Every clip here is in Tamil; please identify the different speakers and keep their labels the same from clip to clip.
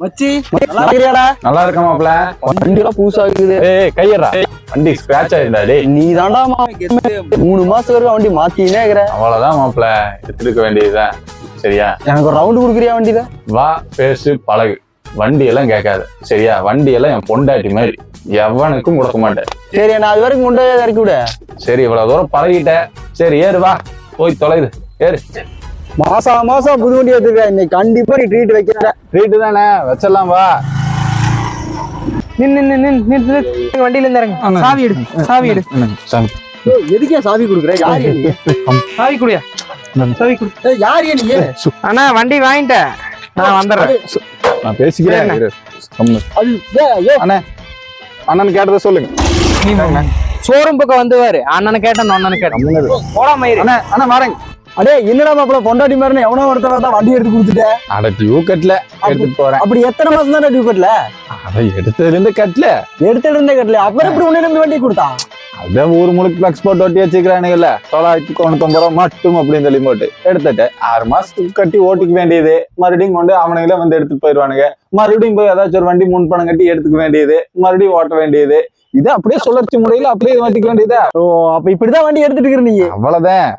Speaker 1: மச்சி நல்லா இருக்கறியாடா?
Speaker 2: நல்லா இருக்க மாப்ள.
Speaker 1: வண்டி எல்லாம் புதுசா இருக்குது.
Speaker 2: ஏய் கையறா. வண்டி ஸ்கிராட்ச் ஆயிடுடா டேய்.
Speaker 1: நீ தான்டா 3 மாசம் வரைக்கும் வண்டி மாத்தினே இருக்கற.
Speaker 2: அவ்வளவுதான் மாப்ள. எடுத்துக்க வேண்டியதுதான். சரியா?
Speaker 1: எனக்கு ஒரு ரவுண்ட் குடுக்குறியா வண்டில?
Speaker 2: வா பேசு பழகு. வண்டி எல்லாம் கேட்காது. சரியா? வண்டி எல்லாம் என் பொண்டாட்டி மாதிரி. எவனுக்கும் கொடுக்க மாட்டேன்.
Speaker 1: சரி நான் அது வரைக்கும் கொண்டு போய் இறக்கி விட.
Speaker 2: சரி இவ்வளவு தூரம் பழகிட்ட. சரி ஏறு வா. போய் தொலைது. ஏறு.
Speaker 1: மாசம் புது வண்டி எடுத்துக்க. இன்னைக்கு கண்டிப்பா நீ ட்ரீட் வைக்கிற.
Speaker 2: ட்ரீட் தானே வச்சிடலாம் வா.
Speaker 3: நின்னு வண்டியில இருந்து இறங்கு. சாவி எடு.
Speaker 2: சாமி.
Speaker 1: எதுக்கே சாவி குடுக்குற? யாரு நீ?
Speaker 3: சாவி குடியா. சாவி குடு.
Speaker 1: யாரு நீ?
Speaker 3: அண்ணா வண்டி வாங்கிட்டேன். நான் வந்துடுறேன்.
Speaker 2: நான் பேசிக்கிறேன். அண்ணே அண்ணன் கேட்டதை சொல்லுங்க.
Speaker 3: ஷோரூம் பக்கம் வந்துவாரு. அண்ணனை கேட்டேன் அண்ணனை கேட்டேன். போடா மயிறு.
Speaker 2: அண்ணா வரேங்க.
Speaker 1: அடே என்னடா மாப்பிள்ள பொண்டாட்டி மாதிரி எவனோ ஒருத்தவங்க தான் வண்டி எடுத்து கொடுத்துட்டேன்.
Speaker 2: அட டியூ கட்டல எடுத்துட்டு போறேன்.
Speaker 1: அப்படி எத்தனை மாசம் தான் டியூ கட்டல?
Speaker 2: அத எடுத்ததுல இருந்து கட்டல.
Speaker 1: எடுத்துட்டு இருந்தே கட்டல. அப்புறம் எப்படி உன்னை நம்பி வண்டி கொடுத்தான்?
Speaker 2: அத ஊர் முழுக்க எக்ஸ்போர்ட் ஒட்டி வச்சுக்கிறானுங்கல்ல. 999 ரூபா மட்டும் அப்படின்னு சொல்லி போட்டு எடுத்துட்டு 6 மாசத்துக்கு கட்டி ஓட்டிக்க வேண்டியது. மறுபடியும் கொண்டு அவனுங்களே வந்து எடுத்துட்டு போயிடுவானுங்க. மறுபடியும் போய் ஏதாச்சும் ஒரு வண்டி முன் பணம் கட்டி எடுத்துக்க வேண்டியது. மறுபடியும் ஓட்ட வேண்டியது. இது அப்படியே சுழற்சி முறையில அப்படியே மாட்டிக்க வேண்டியதா.
Speaker 1: ஓ அப்ப இப்படிதான் வண்டி எடுத்துட்டு இருக்கிற நீங்க?
Speaker 2: அவ்வளவுதான்.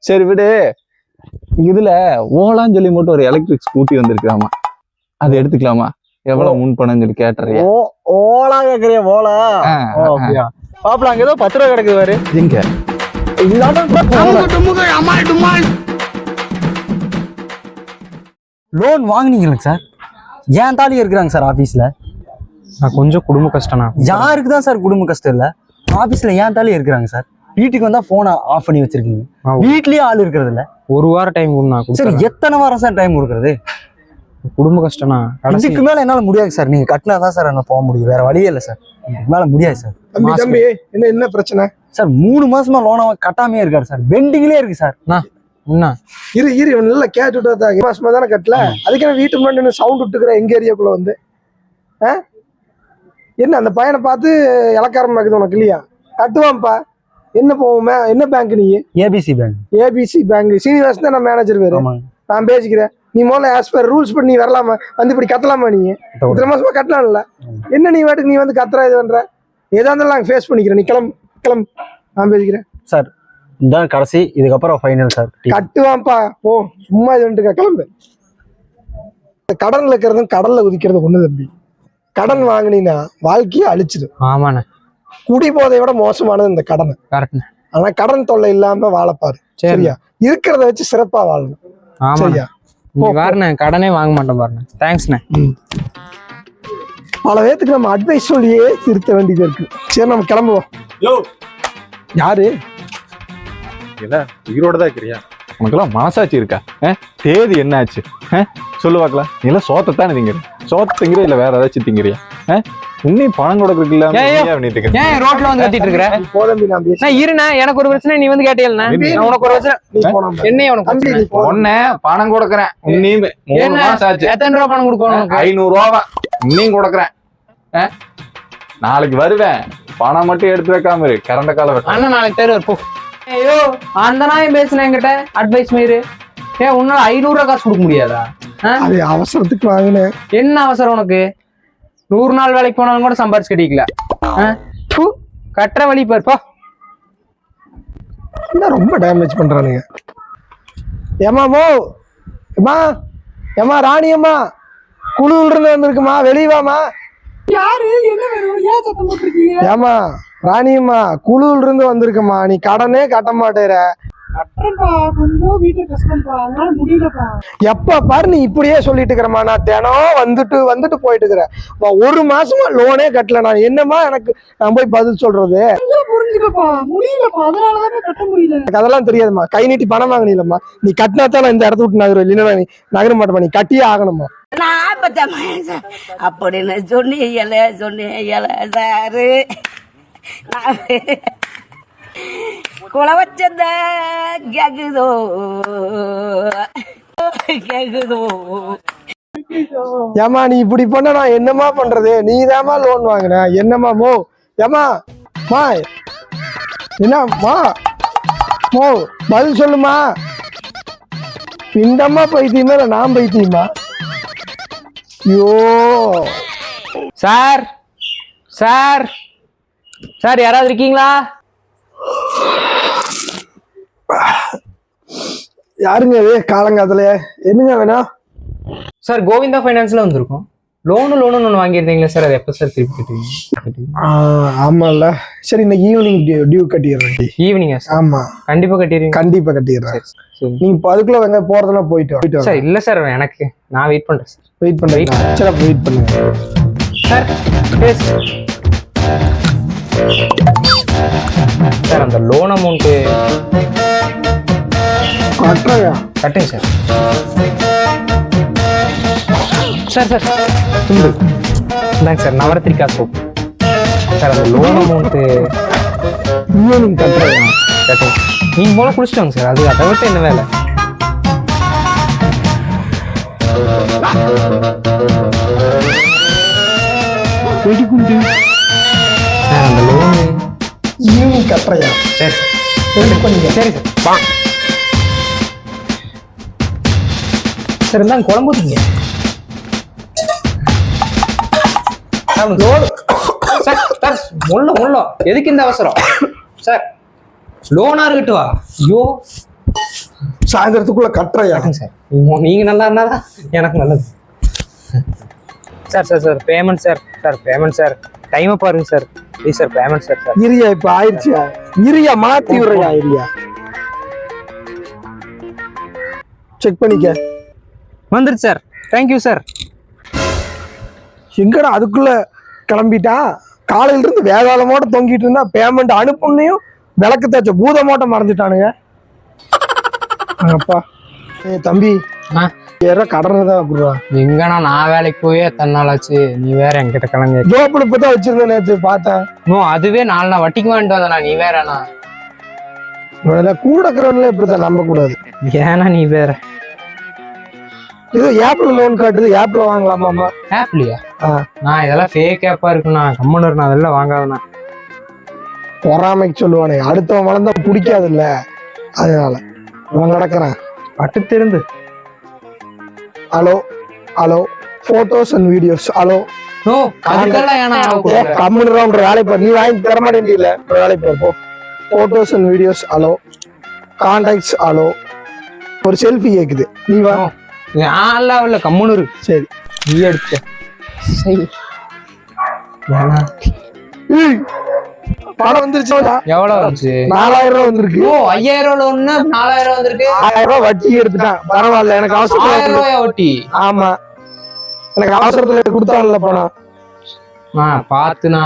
Speaker 2: சரி விடு. இதுல ஓலான்னு சொல்லி மட்டும் ஒரு எலக்ட்ரிக் ஸ்கூட்டி வந்திருக்காமா. அது எடுத்துக்கலாமா? எவ்வளவு முன்பணம் சொல்லி கேட்டுறியா?
Speaker 1: ஓலா கேக்குறியா? ஓலா பாப்பல அங்க ஏதோ 10 ரூபா கிடக்குது பாரு.
Speaker 2: எங்க
Speaker 1: லோன் வாங்குனீங்களா சார்? ஏன் தாலி இருக்கிறாங்க சார் ஆபீஸ்ல?
Speaker 3: நான் கொஞ்சம் குடும்ப கஷ்டம்னா.
Speaker 1: யாருக்கு தான் சார் குடும்ப கஷ்டம் இல்ல? ஆபீஸ்ல ஏன் தாலி இருக்கிறாங்க சார்? வீட்டுக்கு வந்தா போனை ஆஃப் பண்ணி வச்சிருக்கீங்க. வீட்லயே ஆள் இருக்கிறது இல்ல.
Speaker 3: ஒரு வாரம் டைம் கொடுங்க.
Speaker 1: சரி எத்தனை வாரம் சார் டைம் கொடுக்கறது?
Speaker 3: குடும்ப கஷ்டம்னா
Speaker 1: இதுக்கு மேல என்னால முடியாது சார். நீங்க கட்டினாதான் சார் என்ன போக முடியும். வேற வழியே இல்லை சார். இதுக்கு மேல முடியாது சார்.
Speaker 4: தம்பி என்ன பிரச்சனை
Speaker 1: சார்? 3 மாசமா லோனை கட்டாமே இருக்காரு சார். பெண்டிங்லயே இருக்கு சார்.
Speaker 3: என்ன
Speaker 4: இரு இவன் நல்லா கேட்டுட்டா மாசமா தானே கட்டல. அதுக்கு நான் வீட்டு முன்னாடி சவுண்ட் விட்டுக்கிற எங்க ஏரியாக்குள்ள வந்து என்ன அந்த பையனை பார்த்து இலக்காரமா இருக்குது உனக்கு இல்லையா? கட்டுவான்ப்பா. என்ன போவோமே? என்ன பேங்க் நீ?
Speaker 1: ABC bank.
Speaker 4: ABC bank. Srinivasan தான் நான் மேனேஜர் பேரு. நான் பேசிக்கிறேன். நீ முதல்ல ஆஸ் பர் ரூல்ஸ் பண்ணி வரலாமா? வந்து இப்படி கத்தலாமா? நீ இத்தனை மாசமா கட்டலாம்ல. என்ன நீ வாட்டுக்கு நீ வந்து கத்துறா இது பண்ற? ஏதா இருந்தாலும் நாங்கள் ஃபேஸ் பண்ணிக்கிறேன். நீ கிளம்பு. நான் பேசிக்கிறேன்
Speaker 1: சார். இதான் கடைசி. இதுக்கப்புறம் ஃபைனல் சார்.
Speaker 4: கட்டுவான்ப்பா. போ சும்மா இது வந்துட்டு கிளம்பு. கடன்ல இருக்கிறதும் கடல்ல குதிக்கிறது ஒண்ணு தம்பி. கடன் வாங்கினீங்கன்னா வாழ்க்கையை அழிச்சிடும்.
Speaker 3: ஆமாண்ணே. குடி
Speaker 4: போதை விட மோசமானது இந்த கடன். ஆனா கடன் தொல்லை இல்லாம வாழப்பாரு. சரியா? இருக்கிறத வச்சு சிறப்பா வாழணும். சரியா?
Speaker 3: கடனே வாங்க மாட்டோம் பாருங்க. தேங்க்ஸ்ண்ணே.
Speaker 4: பல பேத்துக்கு நம்ம அட்வைஸ் சொல்லியே திருத்த வேண்டியது இருக்கு. சரி நம்ம கிளம்புவோம். யாரு
Speaker 2: உயிரோட தான் இருக்கிறியா? உனக்கெல்லாம் மனசாட்சி இருக்கா? தேதி என்ன ஆச்சு சொல்லு பார்க்கலாம். நீ எல்லாம் சோத்தத்தானே திங்கிற? சோத்த திங்கிற இல்ல வேற ஏதாச்சும் திங்கிறியா? உன்னையும் பணம் கொடுக்கறதுக்கு இல்லாம
Speaker 3: ரோட்ல வந்து கத்திட்டு இருக்கிற? எனக்கு ஒரு பிரச்சனை நீ வந்து கேட்டீங்க. உனக்கு ஒரு பிரச்சனை என்ன?
Speaker 2: உன்ன பணம் கொடுக்கறேன். உன்னையும் 3 மாசம் ஆச்சு.
Speaker 3: எத்தனை ரூபா பணம் கொடுக்கணும்?
Speaker 2: 500 ரூபா. உன்னையும் கொடுக்கறேன். நாளைக்கு வருவேன். பணம் மட்டும் எடுத்து வைக்காம இரு. கரண்ட கால
Speaker 3: அண்ணா நாளைக்கு தருவார். போ. ஐயோ அந்த நாயும் பேசுனேன் என்கிட்ட அட்வைஸ் மீறு. உன்னால 500 ரூபா காசு கொடுக்க முடியாதா?
Speaker 4: அது அவசரத்துக்கு வாங்கினேன்.
Speaker 3: என்ன அவசரம் உனக்கு? 100 நாள் வேலைக்கு போனாலும் கூட சம்பாரிச்சு கட்டிக்கல. கட்டுற வழி பாரு. போ.
Speaker 4: ரொம்ப டேமேஜ் பண்றானுங்க. ஏமா ராணி அம்மா குழுவில் இருந்து வந்திருக்குமா? வெளியவாமா.
Speaker 5: யாரு? என்ன வேணும்? ஏன் சத்தம் போட்டுருக்கீங்க?
Speaker 4: ஏமா ராணியம்மா குழுவில் இருந்து வந்திருக்குமா. நீ கடனே கட்ட மாட்டேற.
Speaker 5: கட்டுறப்பா, கொஞ்சம் வீட்டுல கஷ்டம்ப்பா, அதனால முடியலப்பா.
Speaker 4: எப்ப பாரு நீ இப்படியே சொல்லிட்டு இருக்கிறமா. நான் தினம் வந்துட்டு போயிட்டு இருக்கிறேன். 1 மாசமா லோனே கட்டல. நான் என்னமா எனக்கு நான் போய் பதில் சொல்றது?
Speaker 5: புரிஞ்சுக்கப்பா, முடியலப்பா, அதனாலதான் கட்ட முடியல.
Speaker 4: எனக்கு அதெல்லாம் தெரியாதுமா. கை நீட்டி பணம் வாங்கினீங்களா? நீ கட்டினாத்தான் நான் இந்த இடத்த விட்டு நகரும். இல்லைன்னா நீ நகர மாட்டேமா. நீ கட்டியே ஆகணுமா.
Speaker 6: அப்படின்னு சொன்னீங்க சாரு. குல வச்சத கேக்குதோ
Speaker 4: ஏமா நீ இப்படி பண்ண நான் என்னமா பண்றது? நீதாமா லோன் வாங்கின. என்னமா மோ? ஏமா என்னம்மா பதில் சொல்லுமா. இந்தம்மா பைத்தியமா இல்ல நான் பைத்தியமா? ஐயோ
Speaker 3: சார் சார் சார் யாராவது இருக்கீங்களா?
Speaker 4: யாருங்க இது காலங்காத்துல? என்னங்க வேணும்?
Speaker 3: சார் கோவிந்தா ஃபைனான்ஸ்ல வந்திருக்கோம். லோனு ஒன்று வாங்கியிருந்தீங்களா சார்? அது எப்போ சார் திருப்பி கட்டுவீங்க?
Speaker 4: ஆமால்ல. சரி, இன்னைக்கு ஈவினிங் டியூ கட்டிடுறேன்.
Speaker 3: ஈவினிங்கா சார்?
Speaker 4: ஆமா,
Speaker 3: கண்டிப்பா கட்டிடுவீங்க?
Speaker 4: கண்டிப்பா கட்டிடுறேன்.
Speaker 3: சரி.
Speaker 4: நீங்க இப்போ அதுக்குள்ள வெங்க போறதுனா போயிட்டு
Speaker 3: சார் இல்ல சார், எனக்கு நான் வெயிட் பண்றேன் சார்.
Speaker 4: வெயிட் பண்ணுறேன். சரி, அப்போ வெயிட் பண்ணுங்க
Speaker 3: சார். சார் அந்த லோன் அமௌண்ட்டு
Speaker 4: கட்டுறேங்க.
Speaker 3: கட்டுங்க சார். சார் சார் துண்டு இந்தாங்க சார், நவரத்திரிக்கா சோப். சார் அந்த லோன் அமௌண்ட்டு
Speaker 4: ஈவினிங் கட்டுறேங்க.
Speaker 3: கட்டுங்க. நீங்க போல குடிச்சிட்டாங்க சார், அது அதை விட்டு என்ன வேலை? சார் அந்த லோனு
Speaker 4: ஈவினிங் கட்டுறேங்க.
Speaker 3: சரி
Speaker 4: வெயிட் பண்ணிக்க.
Speaker 3: சரி சார். வா சார், இருந்தாங்க குழம்பு ஊற்றிங்க. சார் சார் முள்ள எதுக்கு இந்த அவசரம் சார்? லோனா இருக்கட்டுவா? ஐயோ
Speaker 4: சாயந்தரத்துக்குள்ள கட்டுறேயா?
Speaker 3: சார் நீங்க நல்லா இருந்தாதான் எனக்கு நல்லது. Sir sir sir payment sir. Sir payment sir, டைமை பாருங்க sir please sir. Payment sir. Sir
Speaker 4: இரியா, இப்ப ஆயிடுச்சியா? இரியா, மாத்தி விடுறியா? இரியா, செக் பண்ணிக்க.
Speaker 3: வந்துருச்சு சார். Thank you sir.
Speaker 4: எங்கடா அதுக்குள்ள கிளம்பிட்டா? காலையில இருந்து வேதாளமோட தொங்கிட்டு இருந்தா பேமெண்ட் அனுப்புனையும் விளக்கு தாச்ச பூதமோட்ட மறைஞ்சிட்டானுங்க. அப்பா தம்பி, யாரோ கடறதா குடுறா.
Speaker 3: எங்கண்ணா நான் வேலைக்கு போய் எத்தனை நாள் ஆச்சு, நீ வேற என்கிட்ட கிளம்பி.
Speaker 4: ஜோப்புல இப்பதான் வச்சிருந்தேன், நேற்று பார்த்தேன்.
Speaker 3: அதுவே 4 நாள் வட்டிக்கு வாங்கிட்டு வந்தா, நீ வேறண்ணா.
Speaker 4: கூட இருக்கிறவங்களே இப்படித்தான் நம்ப கூடாது.
Speaker 3: ஏன்னா நீ வேற.
Speaker 4: இது ஆப்ல லோன் காட்டுது, ஆப்ல வாங்கலாமாமா?
Speaker 3: ஆப்லையா? நான் இதெல்லாம் ஃபேக் ஆப்பா இருக்குண்ணா, கம்மனர் நான் அதெல்லாம் வாங்காதண்ணா.
Speaker 4: பொறாமைக்கு சொல்லுவானே, அடுத்தவன் வளர்ந்தா பிடிக்காது இல்ல, அதனால அவன் கிடக்குறான்
Speaker 3: பட்டு திருந்து.
Speaker 4: Hello hello, photos and videos. Hello கம்முன்ற வேலை பாரு. நீ வாங்கி தர மாட்டேன்ல, வேலை பாரு போ. Photos and videos. Hello contacts. Hello ஒரு செல்ஃபி கேக்குது, நீ வா.
Speaker 3: இல்ல கம்முனு.
Speaker 4: சரி,
Speaker 3: நீ எடுத்து
Speaker 4: பணம் வந்துருச்சு.
Speaker 3: எவ்வளவு வந்துச்சு?
Speaker 4: 4000 ரூபாய் வந்திருக்கு.
Speaker 3: 5000 ஒண்ணு 4000 வந்திருக்கு.
Speaker 4: 1000 ரூபாய் வட்டி எடுத்துட்டான். பரவாயில்ல, எனக்கு அவசரம்.
Speaker 3: 1000 ரூபாயா வட்டி?
Speaker 4: ஆமா, எனக்கு அவசரத்துல கொடுத்தான்ல பணம்.
Speaker 3: பாத்துனா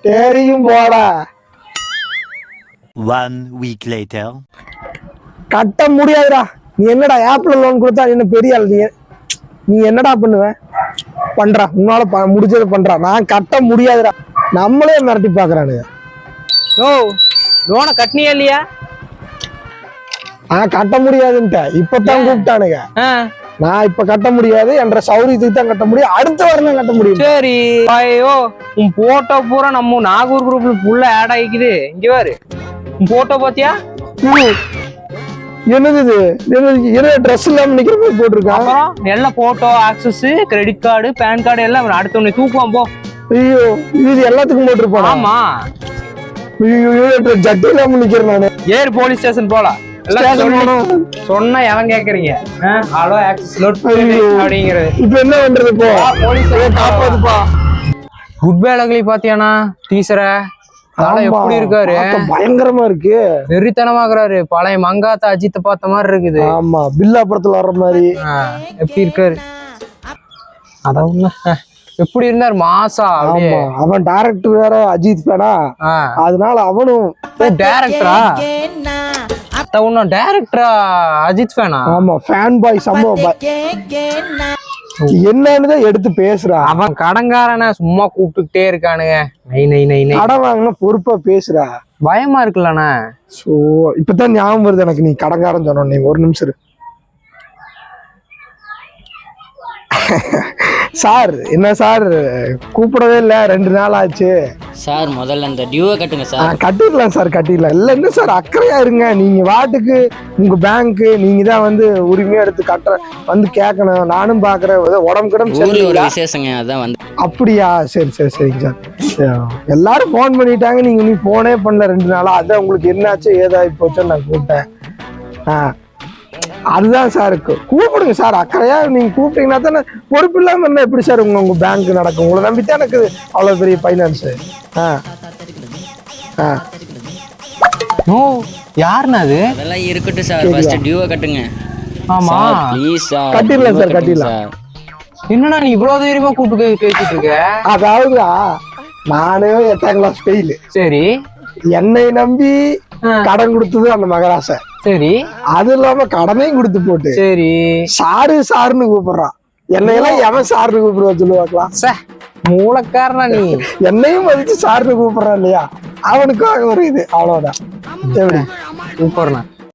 Speaker 4: தெரியும் போடா.
Speaker 7: 1 week later.
Speaker 4: கட்ட முடியாதுடா. நீ என்னடா ஆப்ல லோன் கொடுத்தா என்ன பெரிய ஆள்? நீ என்னடா பண்ணுவ? பண்றா, உன்னால முடிஞ்சது பண்றா. நான் கட்ட முடியாதுடா. நம்மளே மிரட்டி பாக்குறானுங்க.
Speaker 3: லோனை கட்டினியா இல்லையா?
Speaker 4: நான் கட்ட முடியாதுன்ட்ட இப்பதான் கூப்பிட்டானுங்க. நான் இப்ப கட்ட முடியாது என்ற சௌரியத்துக்கு தான் கட்ட முடியும். அடுத்த வாரம் கட்ட முடியும்.
Speaker 3: சரி, ஐயோ உன் போட்டோ பூரா நம்ம நாகூர் குரூப்ல ஃபுல்லா ஆட் ஆகிக்குது. இங்க பாரு, உன் போட்டோ பாத்தியா?
Speaker 4: என்னது இது? ட்ரெஸ் இல்லாம நிக்கிற மாதிரி போட்டிருக்கான்.
Speaker 3: அப்புறம் எல்லாம் photo, access, credit card, PAN card எல்லாம் அடுத்த ஒண்ணு தூக்குவான் போ.
Speaker 4: ஐயோ, இது எல்லாத்துக்கும் போட்டிருப்பான்.
Speaker 3: ஆமா.
Speaker 4: ஐயோ, ஜட்டி இல்லாம நிக்கிறேன் நானு.
Speaker 3: ஏறு போலீஸ் ஸ்டேஷன் போலாம். சொன்னா எவன் கேக்குறீங்க? ஹலோ ஆக்சஸ் லோட் அப்படிங்கிறது.
Speaker 4: இப்ப என்ன பண்றது? போ போலீஸ் காப்பாதுப்பா.
Speaker 3: குட் பை அழகலி பாத்தியானா டீசர? எப்படி இருக்காரு?
Speaker 4: பயங்கரமா இருக்கு.
Speaker 3: வெறித்தனமாக்குறாரு. பழைய மங்காத்த அஜித்தை பார்த்த மாதிரி இருக்குது.
Speaker 4: ஆமா, பில்லா படத்துல வர்ற மாதிரி.
Speaker 3: எப்படி இருக்காரு? அதான் உண்மை. எப்படி இருந்தாரு மாசா?
Speaker 4: அவன் டைரக்டர் வேற அஜித் பேனா, அதனால அவனும்
Speaker 3: டைரக்டரா. ஒன்னும் டைரக்டரா அஜித் ஃபேனா?
Speaker 4: ஆமா, ஃபேன் பாய். சம்பவம் என்னன்னு எடுத்து பேசுறா.
Speaker 3: அவன் கடங்காரன சும்மா கூப்பிட்டுக்கிட்டே இருக்கானுங்க.
Speaker 4: கடன் வாங்கினா பொறுப்பா பேசுறா.
Speaker 3: பயமா இருக்குல்லண்ணா.
Speaker 4: சோ இப்பதான் ஞாபகம் வருது எனக்கு, நீ கடங்காரன் சொன்ன. நீ ஒரு நிமிஷம் சார் என்ன சார் கூப்பிடவே இல்லை 2 நாள் ஆச்சு.
Speaker 7: சார் முதல்ல அந்த டியூவை கட்டுங்க சார்.
Speaker 4: கட்டிடலாம் சார் கட்டிடலாம். இல்லை என்ன சார் அக்கறையா இருங்க. நீங்க வாட்டுக்கு உங்க பேங்க்கு நீங்க தான் வந்து உரிமையா எடுத்து கட்டுற வந்து கேட்கணும். நானும் பாக்குறேன் உடம்பு கிடம்
Speaker 7: ஊர்ல ஒரு விசேஷங்க அதான் வந்து.
Speaker 4: அப்படியா? சரிங்க சார். எல்லாரும் ஃபோன் பண்ணிட்டாங்க, நீ ஃபோனே பண்ணல 2 நாளா. அதான் உங்களுக்கு என்னாச்சு ஏதாகி போச்சோன்னு நான் கூப்பிட்டேன். அதுதான் சார் கூப்பிடுங்க சார். அக்கறையா நீங்க கூப்பிட்டீங்கன்னா தானே. பொறுப்பு இல்லாம என்ன எப்படி சார் உங்க பேங்க் நடக்கும்? உங்களை நம்பித்தான் எனக்கு அவ்வளவு பெரிய ஃபைனான்ஸ்.
Speaker 3: ஓ யாருண்ணா அது?
Speaker 7: அதெல்லாம் இருக்கட்டும் சார், ஃபர்ஸ்ட் டியூவை கட்டுங்க.
Speaker 3: ஆமா
Speaker 7: ப்ளீஸ் சார்.
Speaker 4: கட்டிடலாம் சார் கட்டிடலாம்.
Speaker 3: என்னண்ணா நீ இவ்வளவு தைரியமா கூப்பிட்டு பேசிட்டு இருக்க?
Speaker 4: அதாவது நானே 8ஆம் கிளாஸ் ஃபெயில்.
Speaker 3: சரி.
Speaker 4: என்னை நம்பி கடன் கொடுத்தது அந்த மகராசை.
Speaker 3: சரி.
Speaker 4: அது இல்லாம கடனையும் கொடுத்து போட்டு
Speaker 3: சரி
Speaker 4: சாருன்னு கூப்பிடுறான். என்னையெல்லாம் எவன் சாருன்னு கூப்பிடுவா சொல்லுவாக்கலாம்.
Speaker 3: மூலக்காரனா நீ?
Speaker 4: என்னையும் மதிச்சு சாருன்னு கூப்பிடுறான் இல்லையா, அவனுக்கும் ஒரு இது அவ்வளவுதான். எப்படி
Speaker 3: சூப்பர்ண்ணா.